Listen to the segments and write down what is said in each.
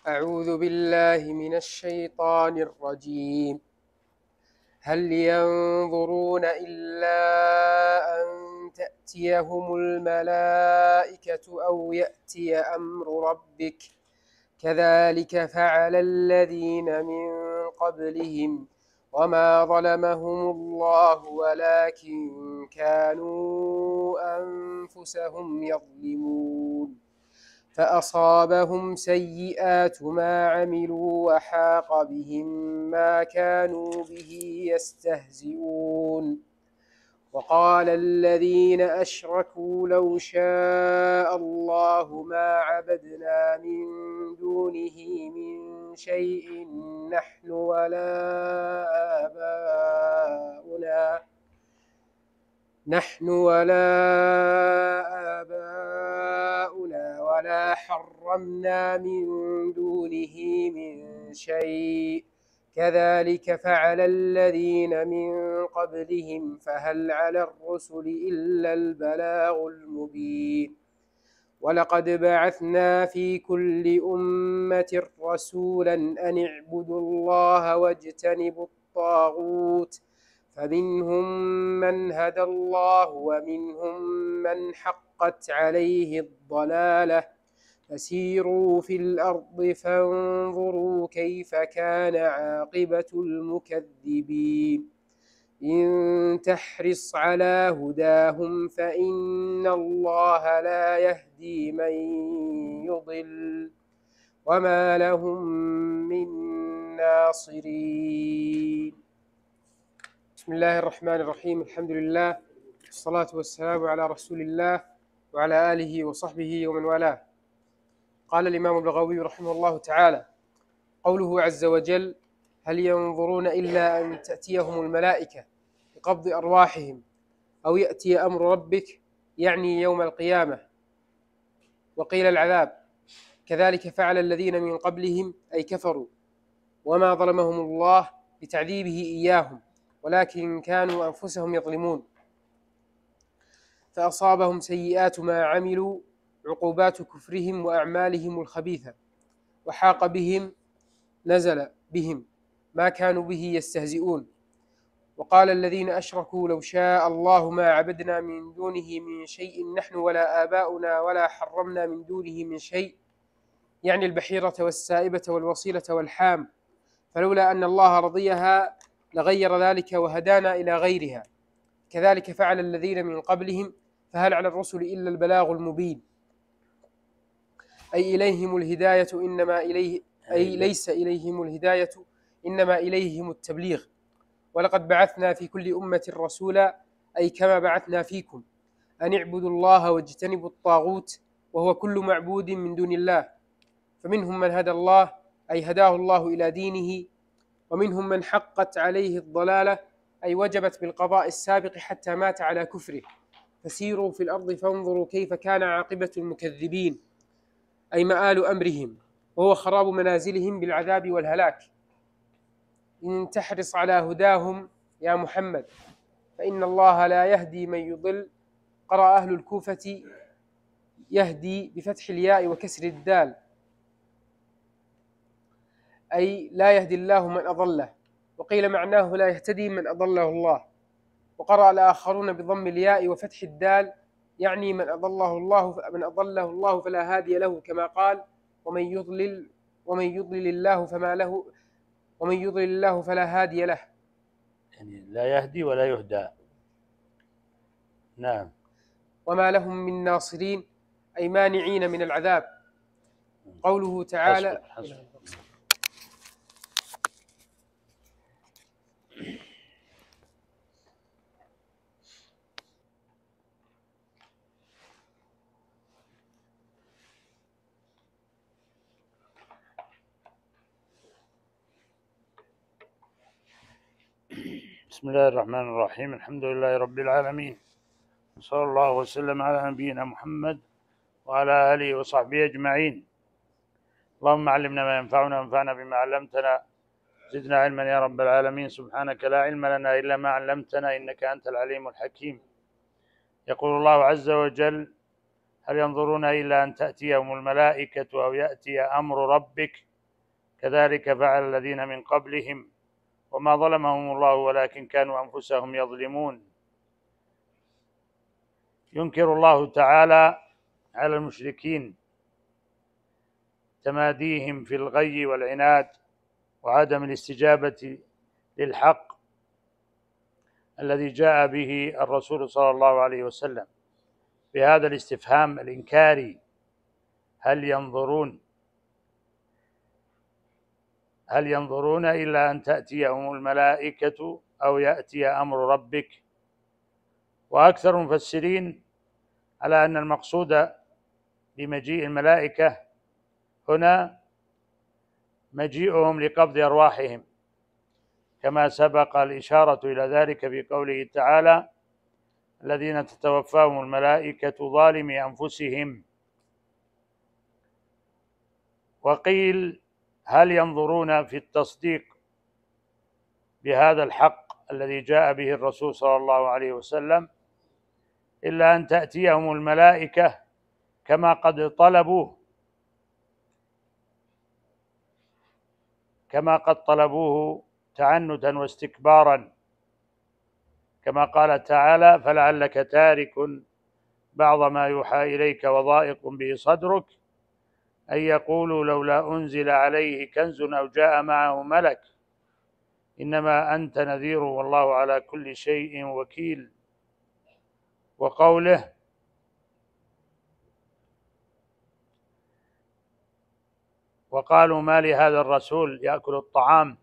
أعوذ بالله من الشيطان الرجيم. هل ينظرون إلا أن تأتيهم الملائكة أو يأتي أمر ربك كذلك فعل الذين من قبلهم وما ظلمهم الله ولكن كانوا أنفسهم يظلمون فأصابهم سيئات ما عملوا وحاق بهم ما كانوا به يستهزئون وقال الذين أشركوا لو شاء الله ما عبدنا من دونه من شيء نحن ولا آباؤنا ولا حرمنا من دونه من شيء كذلك فعل الذين من قبلهم فهل على الرسل إلا البلاغ المبين ولقد بعثنا في كل أمة رسولا أن اعبدوا الله واجتنبوا الطاغوت فمنهم من هدى الله ومنهم من حقت عليه الضلالة فسيروا في الأرض فانظروا كيف كان عاقبة المكذبين إن تحرص على هداهم فإن الله لا يهدي من يضل وما لهم من ناصرين. بسم الله الرحمن الرحيم. الحمد لله والصلاة والسلام على رسول الله وعلى آله وصحبه ومن والاه. قال الإمام البغوي رحمه الله تعالى: قوله عز وجل: هل ينظرون إلا أن تأتيهم الملائكة بقبض أرواحهم أو يأتي أمر ربك، يعني يوم القيامة. وقيل العذاب. كذلك فعل الذين من قبلهم أي كفروا وما ظلمهم الله بتعذيبه إياهم ولكن كانوا أنفسهم يظلمون فأصابهم سيئات ما عملوا عقوبات كفرهم وأعمالهم الخبيثة وحاق بهم نزل بهم ما كانوا به يستهزئون. وقال الذين أشركوا لو شاء الله ما عبدنا من دونه من شيء نحن ولا آباؤنا ولا حرمنا من دونه من شيء، يعني البحيرة والسائبة والوصيلة والحام، فلولا أن الله رضيها لغير ذلك وهدانا إلى غيرها. كذلك فعل الذين من قبلهم فهل على الرسل إلا البلاغ المبين، أي إليهم الهداية إنما إليه، أي ليس إليهم الهداية إنما إليهم التبليغ. ولقد بعثنا في كل أمة رسولا، أي كما بعثنا فيكم، أن اعبدوا الله واجتنبوا الطاغوت وهو كل معبود من دون الله، فمنهم من هدى الله أي هداه الله إلى دينه، ومنهم من حقت عليه الضلالة أي وجبت بالقضاء السابق حتى مات على كفره. فسيروا في الأرض فانظروا كيف كان عاقبة المكذبين، أي مآل أمرهم وهو خراب منازلهم بالعذاب والهلاك. إن تحرص على هداهم يا محمد فإن الله لا يهدي من يضل. قرأ أهل الكوفة يهدي بفتح الياء وكسر الدال، أي لا يهدي الله من أضله، وقيل معناه لا يهتدي من أضله الله. وقرأ الآخرون بضم الياء وفتح الدال، يعني من أضله الله فلا هادي له، كما قال: ومن يضلل الله فلا هادي له، يعني لا يهدي ولا يهدى. نعم. وما لهم من ناصرين، أي مانعين من العذاب. قوله تعالى: حسب. بسم الله الرحمن الرحيم. الحمد لله رب العالمين، صلى الله وسلم على نبينا محمد وعلى آله وصحبه أجمعين. اللهم علمنا ما ينفعنا وانفعنا بما علمتنا، زدنا علما يا رب العالمين. سبحانك لا علم لنا إلا ما علمتنا إنك أنت العليم الحكيم. يقول الله عز وجل: هل ينظرون إلا أن تأتيهم الملائكة أو يأتي أمر ربك كذلك فعل الذين من قبلهم وما ظلمهم الله ولكن كانوا أنفسهم يظلمون. ينكر الله تعالى على المشركين تماديهم في الغي والعناد وعدم الاستجابة للحق الذي جاء به الرسول صلى الله عليه وسلم بهذا الاستفهام الإنكاري: هل ينظرون إلا أن تأتيهم الملائكة أو يأتي أمر ربك؟ وأكثر المفسرين على أن المقصود بمجيء الملائكة هنا مجيئهم لقبض أرواحهم، كما سبق الإشارة إلى ذلك في قوله تعالى: الذين تتوفاهم الملائكة ظالمي أنفسهم. وقيل: هل ينظرون في التصديق بهذا الحق الذي جاء به الرسول صلى الله عليه وسلم إلا أن تأتيهم الملائكة كما قد طلبوه تعنتا واستكبارا، كما قال تعالى: فلعلك تارك بعض ما يوحى إليك وضائق به صدرك أن يقولوا لولا أنزل عليه كنز أو جاء معه ملك إنما أنت نذير والله على كل شيء وكيل. وقوله: وقالوا ما لهذا الرسول يأكل الطعام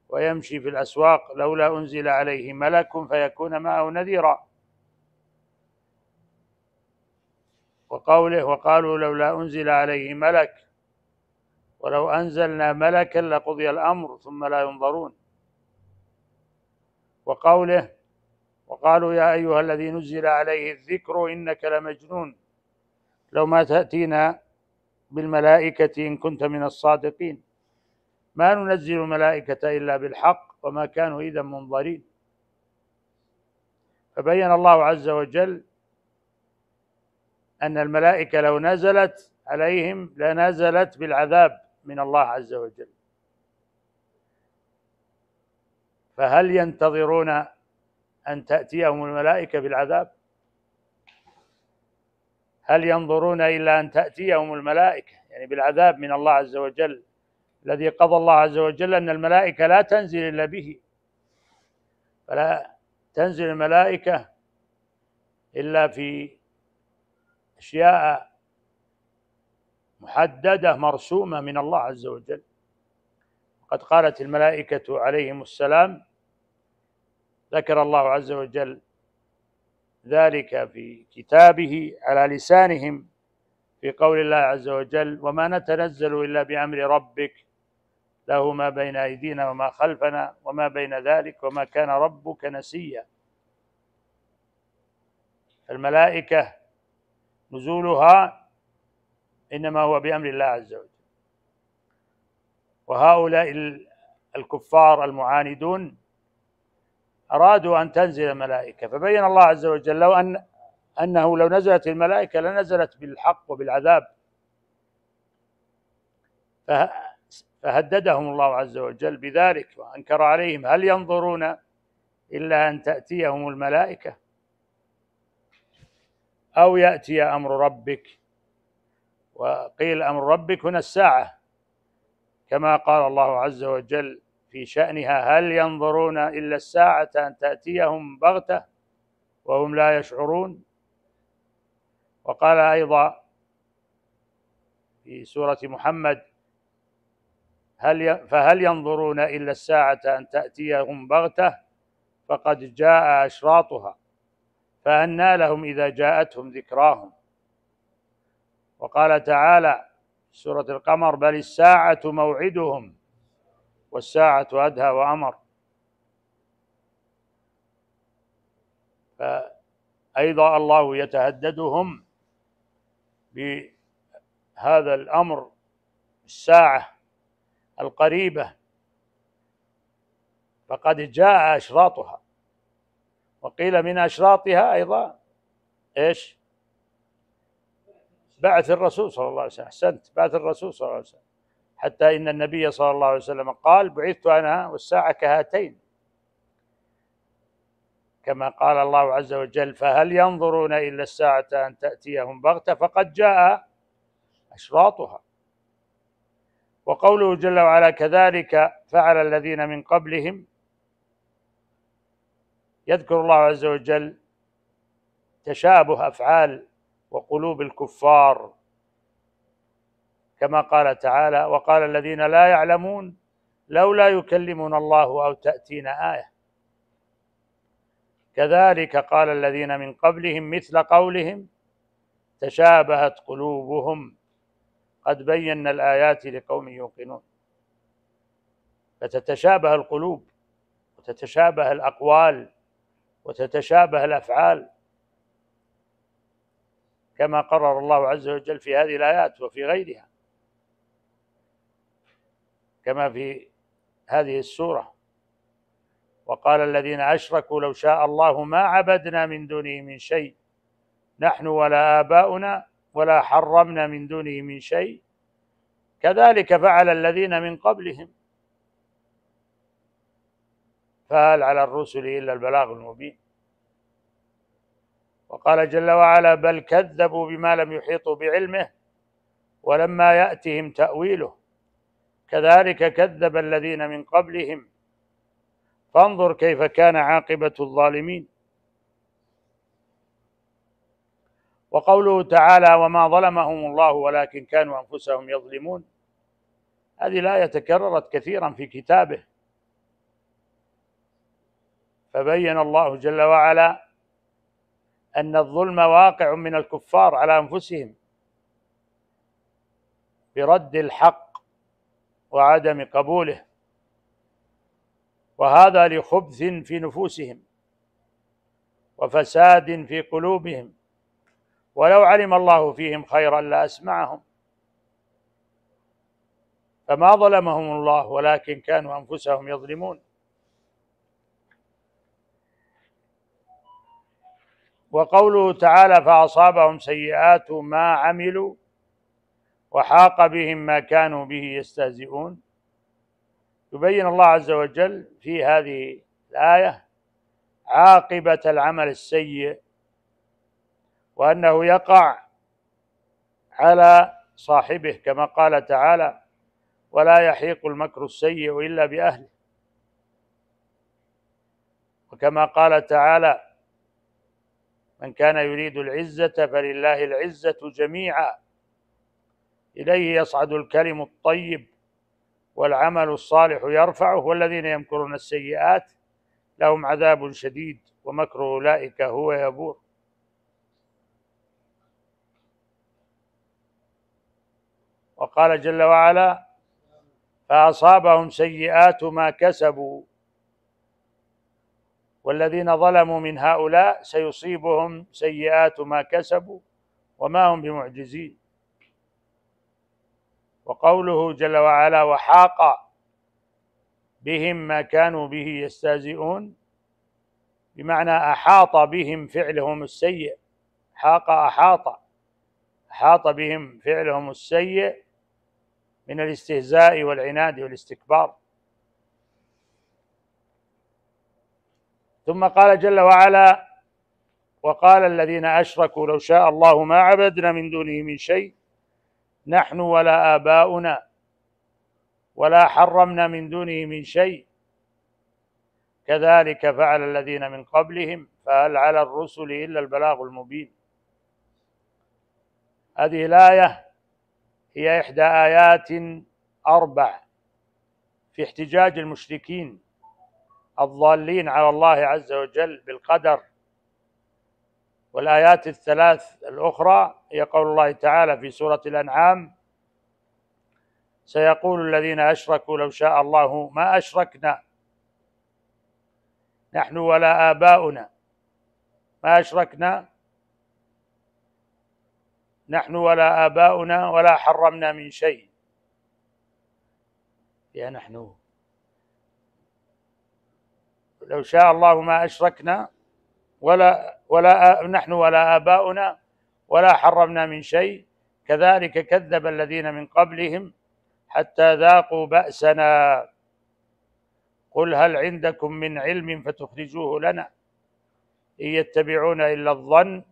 ويمشي في الأسواق لولا أنزل عليه ملك فيكون معه نذيرا. وقوله: وقالوا لولا أنزل عليه ملك ولو أنزلنا ملكا لقضي الأمر ثم لا ينظرون. وقوله: وقالوا يا أيها الذي نزل عليه الذكر إنك لمجنون لو ما تأتينا بالملائكة إن كنت من الصادقين ما ننزل الملائكة إلا بالحق وما كانوا إذا منظرين. فبين الله عز وجل أن الملائكة لو نزلت عليهم لنزلت بالعذاب من الله عز وجل. فهل ينتظرون أن تأتيهم الملائكة بالعذاب؟ هل ينظرون إلا أن تأتيهم الملائكة يعني بالعذاب من الله عز وجل الذي قضى الله عز وجل أن الملائكة لا تنزل إلا به؟ فلا تنزل الملائكة إلا في أشياء محددة مرسومة من الله عز وجل. قد قالت الملائكة عليهم السلام، ذكر الله عز وجل ذلك في كتابه على لسانهم في قول الله عز وجل: وما نتنزل إلا بأمر ربك له ما بين أيدينا وما خلفنا وما بين ذلك وما كان ربك نسيا. الملائكة نزولها إنما هو بأمر الله عز وجل. وهؤلاء الكفار المعاندون أرادوا أن تنزل الملائكة، فبين الله عز وجل أنه لو نزلت الملائكة لنزلت بالحق وبالعذاب، فهددهم الله عز وجل بذلك وأنكر عليهم: هل ينظرون إلا أن تأتيهم الملائكة أو يأتي أمر ربك. وقيل أمر ربك هنا الساعة، كما قال الله عز وجل في شأنها: هل ينظرون إلا الساعة أن تأتيهم بغتة وهم لا يشعرون. وقال أيضا في سورة محمد: فهل ينظرون إلا الساعة أن تأتيهم بغتة فقد جاء أشراطها فأنى لهم إذا جاءتهم ذكراهم. وقال تعالى في سورة القمر: بل الساعة موعدهم والساعة أدهى وأمر. فأيضا الله يتهددهم بهذا الأمر، الساعة القريبة، فقد جاء أشراطها. وقيل من أشراطها أيضا إيش؟ بعث الرسول صلى الله عليه وسلم. أحسنت، بعث الرسول صلى الله عليه وسلم حتى إن النبي صلى الله عليه وسلم قال: بعثت أنا والساعة كهاتين، كما قال الله عز وجل: فهل ينظرون إلا الساعة أن تأتيهم بغتة فقد جاء أشراطها. وقوله جل وعلا: كذلك فعل الذين من قبلهم، يذكر الله عز وجل تشابه أفعال وقلوب الكفار، كما قال تعالى: وقال الذين لا يعلمون لولا يكلمنا الله أو تأتينا آية. كذلك قال الذين من قبلهم مثل قولهم تشابهت قلوبهم قد بينا الآيات لقوم يوقنون. فتتشابه القلوب وتتشابه الأقوال وتتشابه الأفعال، كما قرر الله عز وجل في هذه الآيات وفي غيرها، كما في هذه السورة: وقال الذين أشركوا لو شاء الله ما عبدنا من دونه من شيء نحن ولا آباؤنا ولا حرمنا من دونه من شيء كذلك فعل الذين من قبلهم فهل على الرسل إلا البلاغ المبين. وقال جل وعلا: بل كذبوا بما لم يحيطوا بعلمه ولما يأتهم تأويله كذلك كذب الذين من قبلهم فانظر كيف كان عاقبة الظالمين. وقوله تعالى: وما ظلمهم الله ولكن كانوا أنفسهم يظلمون، هذه الآية تكررت كثيرا في كتابه، فبين الله جل وعلا أن الظلم واقع من الكفار على أنفسهم برد الحق وعدم قبوله، وهذا لخبث في نفوسهم وفساد في قلوبهم، ولو علم الله فيهم خيرا لأسمعهم، فما ظلمهم الله ولكن كانوا أنفسهم يظلمون. وقوله تعالى: فأصابهم سيئات ما عملوا وحاق بهم ما كانوا به يستهزئون، يبين الله عز وجل في هذه الآية عاقبة العمل السيء، وأنه يقع على صاحبه، كما قال تعالى: ولا يحيق المكر السيء إلا بأهله. وكما قال تعالى: من كان يريد العزة فلله العزة جميعا إليه يصعد الكلم الطيب والعمل الصالح يرفعه والذين يمكرون السيئات لهم عذاب شديد ومكر أولئك هو يبور. وقال جل وعلا: فأصابهم سيئات ما كسبوا والذين ظلموا من هؤلاء سيصيبهم سيئات ما كسبوا وما هم بمعجزين. وقوله جل وعلا: وحاق بهم ما كانوا به يستهزئون، بمعنى أحاط بهم فعلهم السيء. حاق أحاط بهم فعلهم السيء من الاستهزاء والعناد والاستكبار. ثم قال جل وعلا: وقال الذين أشركوا لو شاء الله ما عبدنا من دونه من شيء نحن ولا آباؤنا ولا حرمنا من دونه من شيء كذلك فعل الذين من قبلهم فهل على الرسل إلا البلاغ المبين. هذه الآية هي إحدى آيات 4 في احتجاج المشركين الضالين على الله عز وجل بالقدر، والآيات 3 الأخرى هي قول الله تعالى في سورة الأنعام: سيقول الذين أشركوا لو شاء الله ما أشركنا نحن ولا آباؤنا ما أشركنا نحن ولا آباؤنا ولا حرمنا من شيء. يا نحن لو شاء الله ما أشركنا ولا نحن ولا آباؤنا ولا حرمنا من شيء كذلك كذب الذين من قبلهم حتى ذاقوا بأسنا قل هل عندكم من علم فتخرجوه لنا إن يتبعون إلا الظن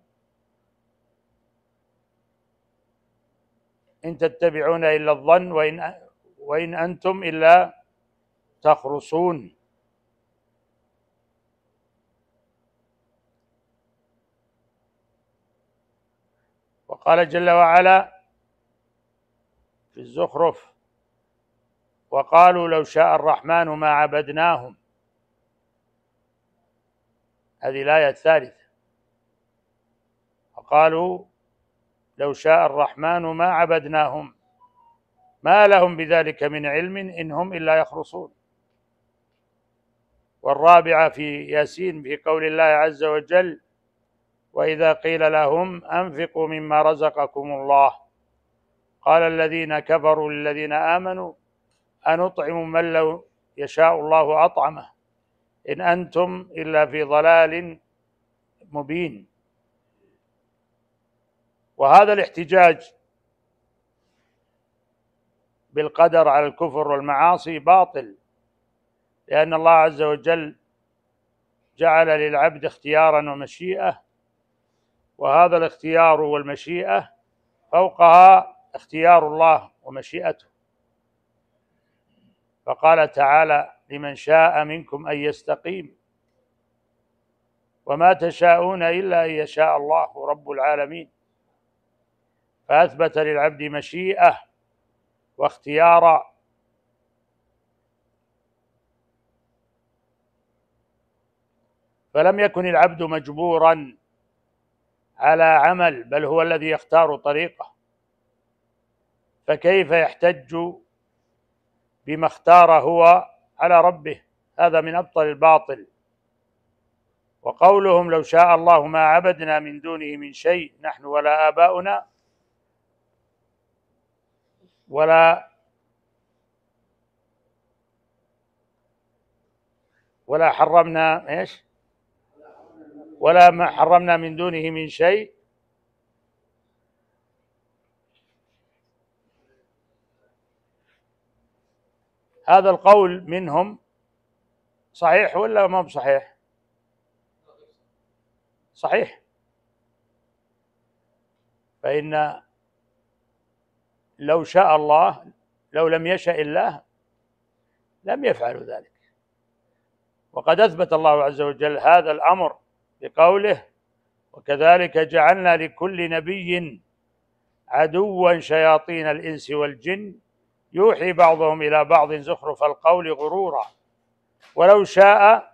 إن تتبعون إلا الظن وإن أنتم إلا تخرصون. وقال جل وعلا في الزخرف وقالوا لو شاء الرحمن ما عبدناهم. هذه الآية الثالثة. وقالوا لو شاء الرحمن ما عبدناهم ما لهم بذلك من علم إن هم إلا يخرصون. والرابعة في ياسين في قول الله عز وجل وإذا قيل لهم أنفقوا مما رزقكم الله قال الذين كفروا للذين آمنوا أنطعم من لو يشاء الله أطعمه إن أنتم إلا في ضلال مبين. وهذا الاحتجاج بالقدر على الكفر والمعاصي باطل، لأن الله عز وجل جعل للعبد اختيارا ومشيئة، وهذا الاختيار والمشيئة فوقها اختيار الله ومشيئته. فقال تعالى لمن شاء منكم أن يستقيم وما تشاءون إلا أن يشاء الله رب العالمين. فأثبت للعبد مشيئة واختيارا. فلم يكن العبد مجبورا على عمل، بل هو الذي يختار طريقه. فكيف يحتج بما اختار هو على ربه؟ هذا من أبطل الباطل. وقولهم لو شاء الله ما عبدنا من دونه من شيء نحن ولا آباؤنا ولا حرمنا ايش ولا ما حرمنا من دونه من شيء. هذا القول منهم صحيح ولا ما بصحيح؟ صحيح. فإن لو شاء الله لو لم يشأ الله لم يفعلوا ذلك. وقد أثبت الله عز وجل هذا الأمر بقوله وكذلك جعلنا لكل نبي عدوا شياطين الإنس والجن يوحي بعضهم إلى بعض زخرف القول غرورا ولو شاء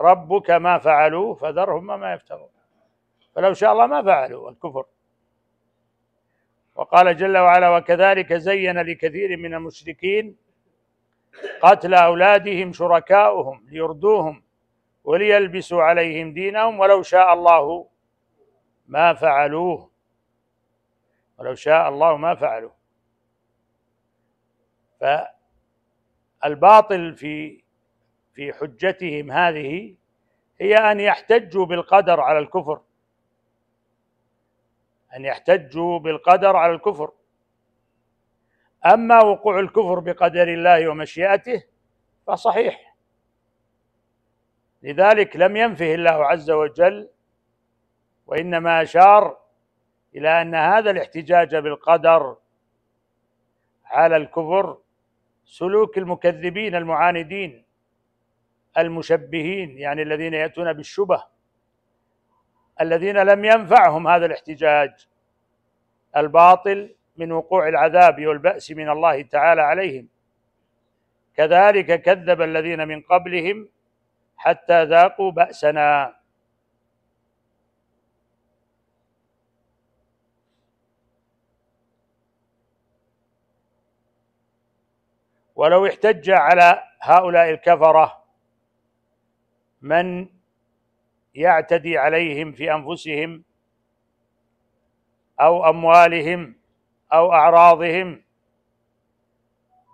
ربك ما فعلوه فذرهم ما يفترون. فلو شاء الله ما فعلوا الكفر. وقال جل وعلا وكذلك زين لكثير من المشركين قتل أولادهم شركاؤهم ليردوهم وليلبسوا عليهم دينهم ولو شاء الله ما فعلوه. ولو شاء الله ما فعلوه. فالباطل في حجتهم هذه هي أن يحتجوا بالقدر على الكفر، أن يحتجوا بالقدر على الكفر. أما وقوع الكفر بقدر الله ومشيئته فصحيح. لذلك لم ينفه الله عز وجل، وإنما أشار إلى أن هذا الاحتجاج بالقدر على الكفر سلوك المكذبين المعاندين المشبهين، يعني الذين يأتون بالشبه، الذين لم ينفعهم هذا الاحتجاج الباطل من وقوع العذاب والبأس من الله تعالى عليهم. كذلك كذب الذين من قبلهم حتى ذاقوا بأسنا. ولو احتج على هؤلاء الكفرة من يعتدي عليهم في أنفسهم أو أموالهم أو أعراضهم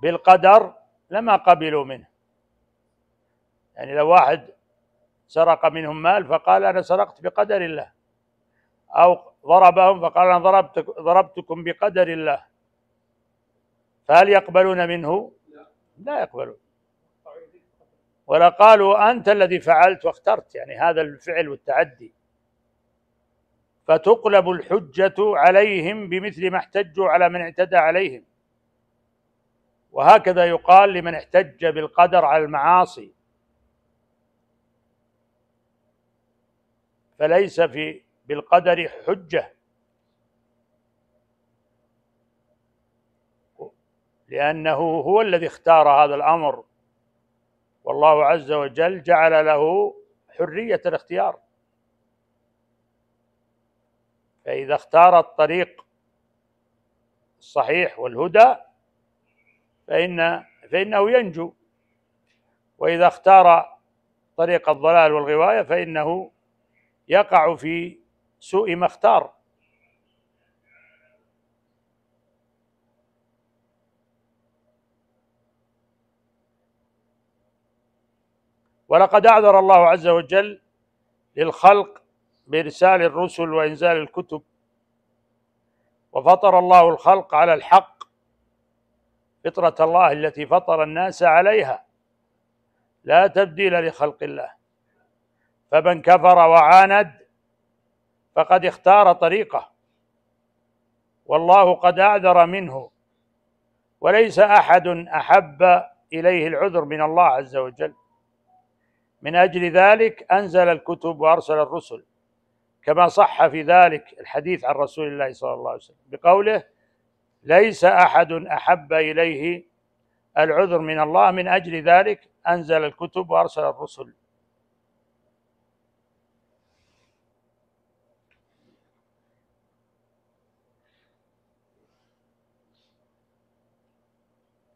بالقدر لما قبلوا منه. يعني لو واحد سرق منهم مال فقال أنا سرقت بقدر الله، أو ضربهم فقال أنا ضربتكم بقدر الله، فهل يقبلون منه؟ لا يقبلون. ولا قالوا أنت الذي فعلت واخترت، يعني هذا الفعل والتعدي. فتقلب الحجة عليهم بمثل ما احتجوا على من اعتدى عليهم. وهكذا يقال لمن احتج بالقدر على المعاصي، فليس بالقدر حجة، لأنه هو الذي اختار هذا الأمر، والله عز وجل جعل له حرية الاختيار. فإذا اختار الطريق الصحيح والهدى فإنه ينجو، وإذا اختار طريق الضلال والغواية فإنه يقع في سوء ما اختار. ولقد أعذر الله عز وجل للخلق بإرسال الرسل وإنزال الكتب، وفطر الله الخلق على الحق فطرة الله التي فطر الناس عليها، لا تبديل لخلق الله. فمن كفر وعاند فقد اختار طريقه، والله قد أعذر منه، وليس أحد أحب إليه العذر من الله عز وجل. من أجل ذلك أنزل الكتب وأرسل الرسل، كما صح في ذلك الحديث عن رسول الله صلى الله عليه وسلم بقوله: ليس أحد أحب إليه العذر من الله، من أجل ذلك أنزل الكتب وأرسل الرسل.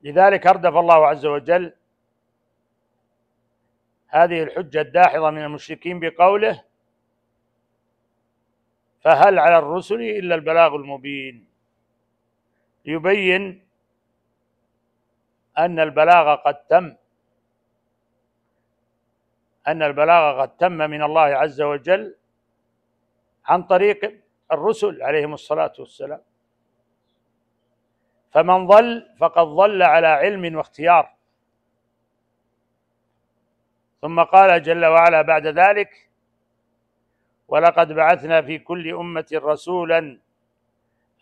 لذلك أردف الله عز وجل هذه الحجة الداحضة من المشركين بقوله: فهل على الرسل إلا البلاغ المبين، ليبين أن البلاغ قد تم من الله عز وجل عن طريق الرسل عليهم الصلاة والسلام. فمن ضل فقد ضل على علم واختيار. ثم قال جل وعلا بعد ذلك: ولقد بعثنا في كل أمة رسولا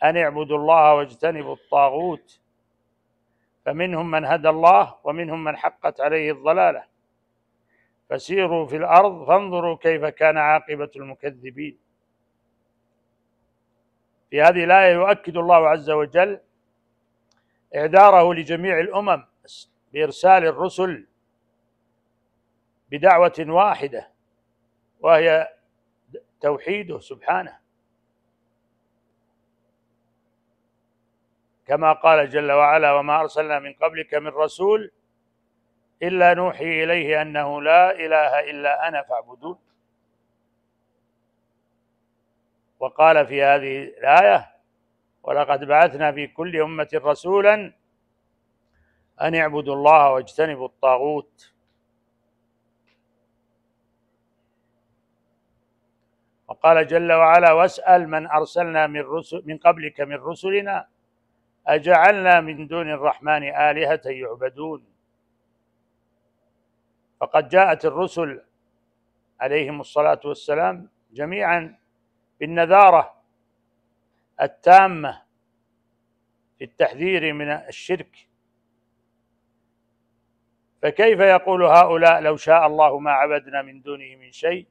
أن اعبدوا الله واجتنبوا الطاغوت، فمنهم من هدى الله ومنهم من حقت عليه الضلالة، فسيروا في الأرض فانظروا كيف كان عاقبة المكذبين. في هذه الآية يؤكد الله عز وجل إعذاره لجميع الأمم بإرسال الرسل بدعوة واحدة، وهي توحيده سبحانه، كما قال جل وعلا: وما أرسلنا من قبلك من رسول إلا نوحي إليه أنه لا إله إلا أنا فاعبدون. وقال في هذه الآية: ولقد بعثنا في كل أمة رسولا أن اعبدوا الله واجتنبوا الطاغوت. وقال جل وعلا: واسأل من أرسلنا من قبلك من رسلنا أجعلنا من دون الرحمن آلهة يعبدون. فقد جاءت الرسل عليهم الصلاة والسلام جميعا بالنذارة التامة في التحذير من الشرك، فكيف يقول هؤلاء لو شاء الله ما عبدنا من دونه من شيء؟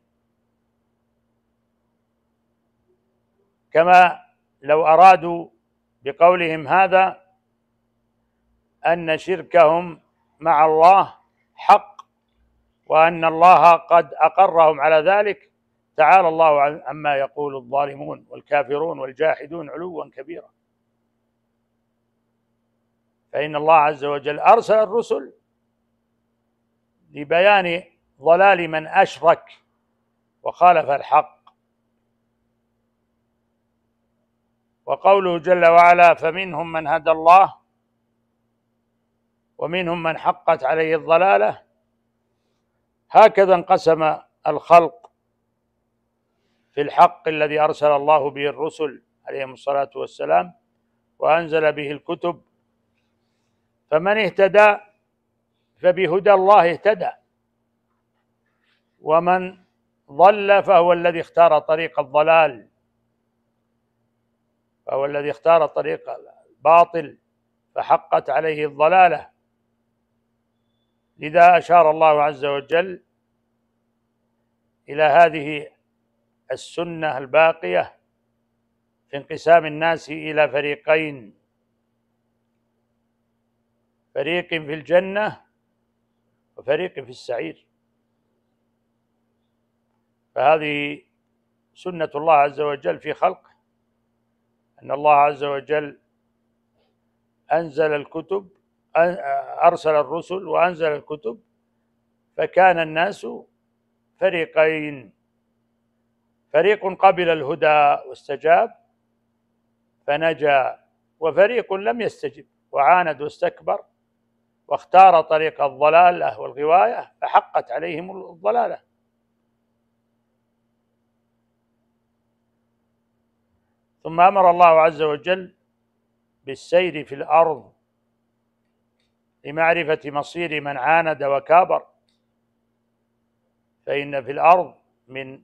كما لو أرادوا بقولهم هذا أن شركهم مع الله حق، وأن الله قد أقرهم على ذلك، تعالى الله عما يقول الظالمون والكافرون والجاحدون علوا كبيرا. فإن الله عز وجل أرسل الرسل لبيان ضلال من أشرك وخالف الحق. وقوله جل وعلا: فمنهم من هدى الله ومنهم من حقت عليه الضلالة، هكذا انقسم الخلق في الحق الذي أرسل الله به الرسل عليهم الصلاة والسلام وأنزل به الكتب، فمن اهتدى فبهدى الله اهتدى، ومن ضل فهو الذي اختار طريق الضلال، فهو الذي اختار طريق الباطل فحقت عليه الضلالة. لذا أشار الله عز وجل إلى هذه السنة الباقية في انقسام الناس إلى فريقين، فريق في الجنة وفريق في السعير. فهذه سنة الله عز وجل في خلقه، أن الله عز وجل أنزل الكتب، أرسل الرسل وأنزل الكتب، فكان الناس فريقين: فريق قبل الهدى واستجاب فنجا، وفريق لم يستجب وعاند واستكبر واختار طريق الضلالة والغواية فحقت عليهم الضلالة. ثم أمر الله عز وجل بالسير في الأرض لمعرفة مصير من عاند وكابر، فإن في الأرض من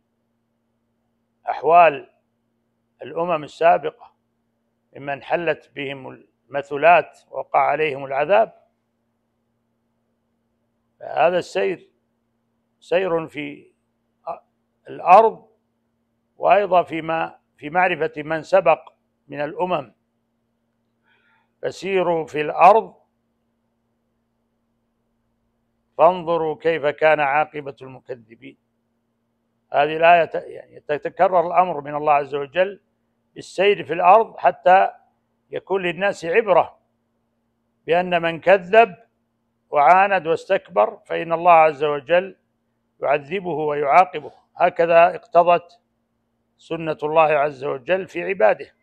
أحوال الأمم السابقة ممن حلت بهم المثلات ووقع عليهم العذاب. فهذا السير سير في الأرض، وأيضا في معرفة من سبق من الأمم. فسيروا في الأرض فانظروا كيف كان عاقبة المكذبين. هذه الآية يعني تتكرر الأمر من الله عز وجل بالسير في الأرض حتى يكون للناس عبرة بأن من كذب وعاند واستكبر فإن الله عز وجل يعذبه ويعاقبه. هكذا اقتضت سنة الله عز وجل في عباده.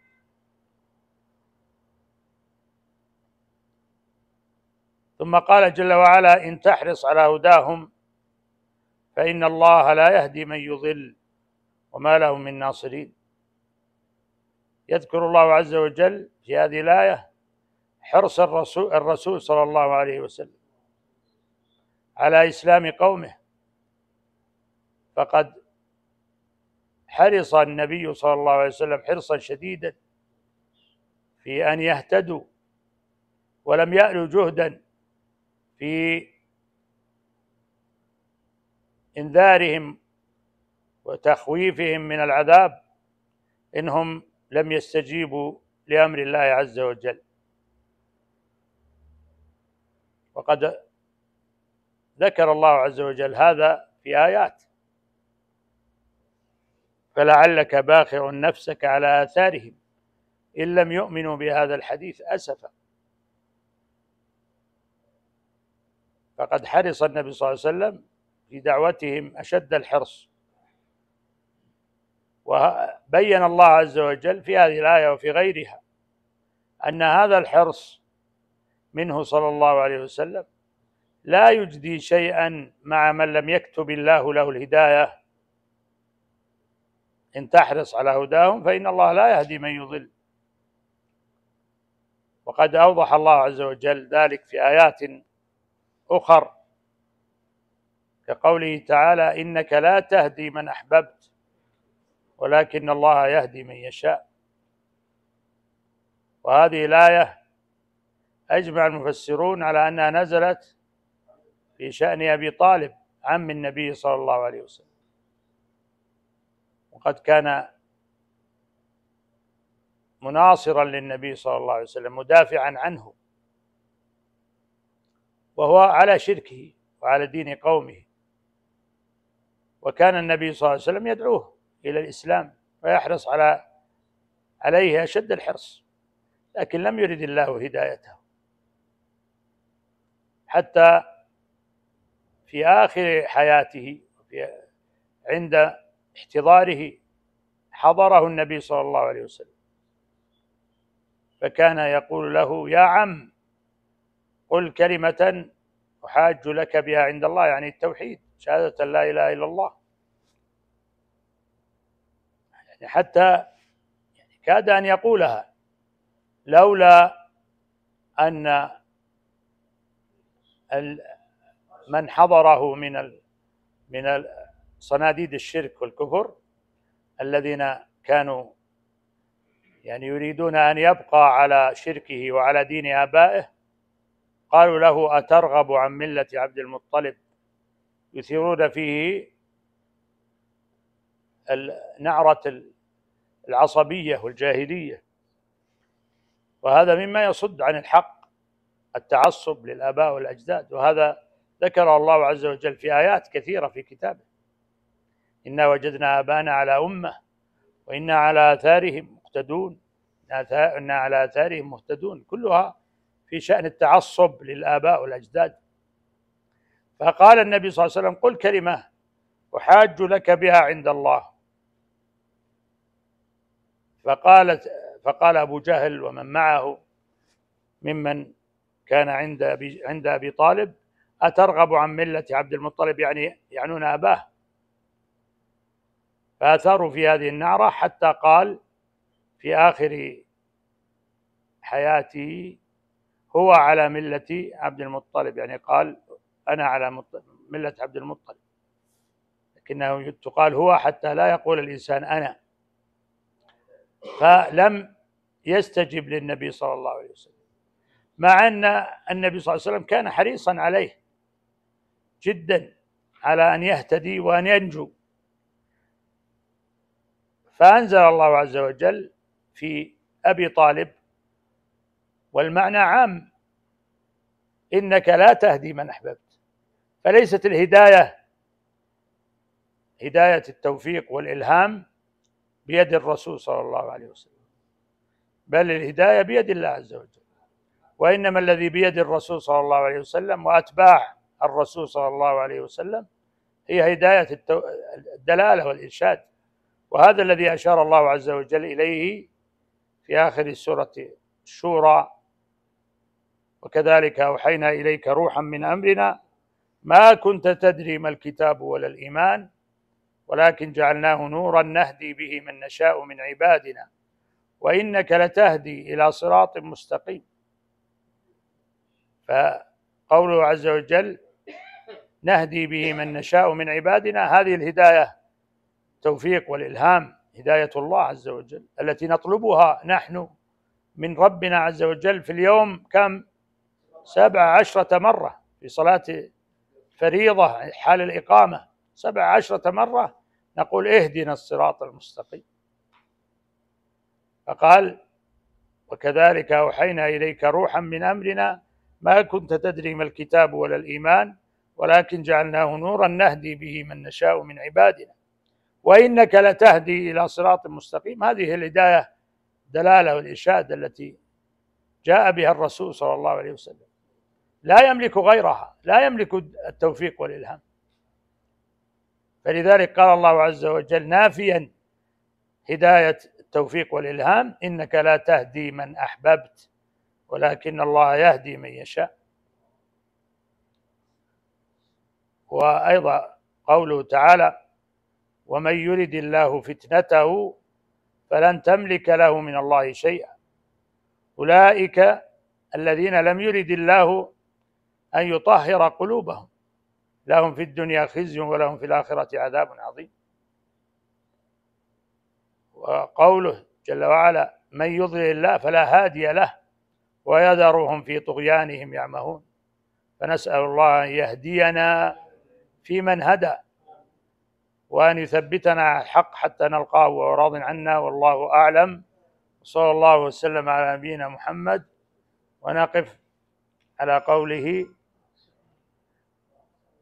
ثم قال جل وعلا: إن تحرص على هداهم فإن الله لا يهدي من يضل وما لهم من ناصرين. يذكر الله عز وجل في هذه الآية حرص الرسول صلى الله عليه وسلم على إسلام قومه، فقد حرص النبي صلى الله عليه وسلم حرصا شديدا في أن يهتدوا، ولم يألوا جهدا في إنذارهم وتخويفهم من العذاب إنهم لم يستجيبوا لأمر الله عز وجل. وقد ذكر الله عز وجل هذا في آيات: فلعلك باخع نفسك على آثارهم إن لم يؤمنوا بهذا الحديث أسفا. فقد حرص النبي صلى الله عليه وسلم في دعوتهم أشد الحرص، وبين الله عز وجل في هذه الآية وفي غيرها أن هذا الحرص منه صلى الله عليه وسلم لا يجدي شيئا مع من لم يكتب الله له الهداية. إن تحرص على هداهم فإن الله لا يهدي من يضل. وقد أوضح الله عز وجل ذلك في آيات أخر، كقوله تعالى: إنك لا تهدي من أحببت ولكن الله يهدي من يشاء. وهذه الآية أجمع المفسرون على أنها نزلت في شأن أبي طالب عم النبي صلى الله عليه وسلم، وقد كان مناصرا للنبي صلى الله عليه وسلم مدافعا عنه، وهو على شركه وعلى دين قومه. وكان النبي صلى الله عليه وسلم يدعوه إلى الإسلام ويحرص عليه أشد الحرص، لكن لم يرد الله هدايته، حتى في آخر حياته عند احتضاره حضره النبي صلى الله عليه وسلم، فكان يقول له: يا عم قل كلمة أحاج لك بها عند الله، يعني التوحيد، شهادة لا إله إلا الله. يعني حتى كاد أن يقولها لولا أن من حضره من صناديد الشرك والكفر الذين كانوا يعني يريدون أن يبقى على شركه وعلى دين آبائه، قالوا له: أترغب عن ملة عبد المطلب؟ يثيرون فيه نعرة العصبية والجاهلية، وهذا مما يصد عن الحق، التعصب للآباء والأجداد. وهذا ذكر الله عز وجل في آيات كثيرة في كتابه: إنا وجدنا آباءنا على أمة وإنا على آثارهم مقتدون، إنا على آثارهم مهتدون، كلها في شأن التعصب للآباء والأجداد. فقال النبي صلى الله عليه وسلم: قل كلمة أحاج لك بها عند الله. فقال أبو جهل ومن معه ممن كان عند أبي طالب: أترغب عن ملة عبد المطلب؟ يعني يعنون أباه. فأثاروا في هذه النعرة حتى قال في آخر حياته: هو على ملة عبد المطلب، يعني قال: أنا على ملة عبد المطلب، لكنه تقال هو حتى لا يقول الإنسان أنا. فلم يستجب للنبي صلى الله عليه وسلم، مع أن النبي صلى الله عليه وسلم كان حريصا عليه جدا على أن يهتدي وأن ينجو. فأنزل الله عز وجل في أبي طالب، والمعنى عام: إنك لا تهدي من أحببت. فليست الهداية هداية التوفيق والإلهام بيد الرسول صلى الله عليه وسلم، بل الهداية بيد الله عز وجل. وإنما الذي بيد الرسول صلى الله عليه وسلم وأتباع الرسول صلى الله عليه وسلم هي هداية الدلالة والإرشاد. وهذا الذي أشار الله عز وجل إليه في آخر سورة الشورى: وكذلك أوحينا إليك روحا من أمرنا ما كنت تدري ما الكتاب ولا الإيمان ولكن جعلناه نورا نهدي به من نشاء من عبادنا وإنك لتهدي إلى صراط مستقيم. فقوله عز وجل: نهدي به من نشاء من عبادنا، هذه الهداية التوفيق والإلهام هداية الله عز وجل التي نطلبها نحن من ربنا عز وجل في اليوم كم؟ 17 مرة في صلاة فريضة حال الإقامة، 17 مرة نقول: اهدنا الصراط المستقيم. فقال: وكذلك أوحينا إليك روحا من أمرنا ما كنت تدري ما الكتاب ولا الإيمان ولكن جعلناه نورا نهدي به من نشاء من عبادنا وإنك لتهدي إلى صراط مستقيم. هذه الهداية الدلالة والإرشاد التي جاء بها الرسول صلى الله عليه وسلم، لا يملك غيرها، لا يملك التوفيق والإلهام. فلذلك قال الله عز وجل نافيا هداية التوفيق والإلهام: إنك لا تهدي من أحببت ولكن الله يهدي من يشاء. وأيضا قوله تعالى: ومن يرد الله فتنته فلن تملك له من الله شيئا أولئك الذين لم يرد الله أن يطهر قلوبهم لهم في الدنيا خزي ولهم في الآخرة عذاب عظيم. وقوله جل وعلا: من يضلل الله فلا هادي له ويذرهم في طغيانهم يعمهون. فنسأل الله أن يهدينا فيمن هدى وأن يثبتنا على الحق حتى نلقاه وهو راض عنا، والله أعلم. صلى الله وسلم على نبينا محمد. ونقف على قوله: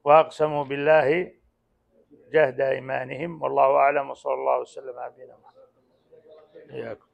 وأقسموا بالله جهد أيمانهم، والله أعلم. وصلى الله وسلم على نبينا محمد. إياكم.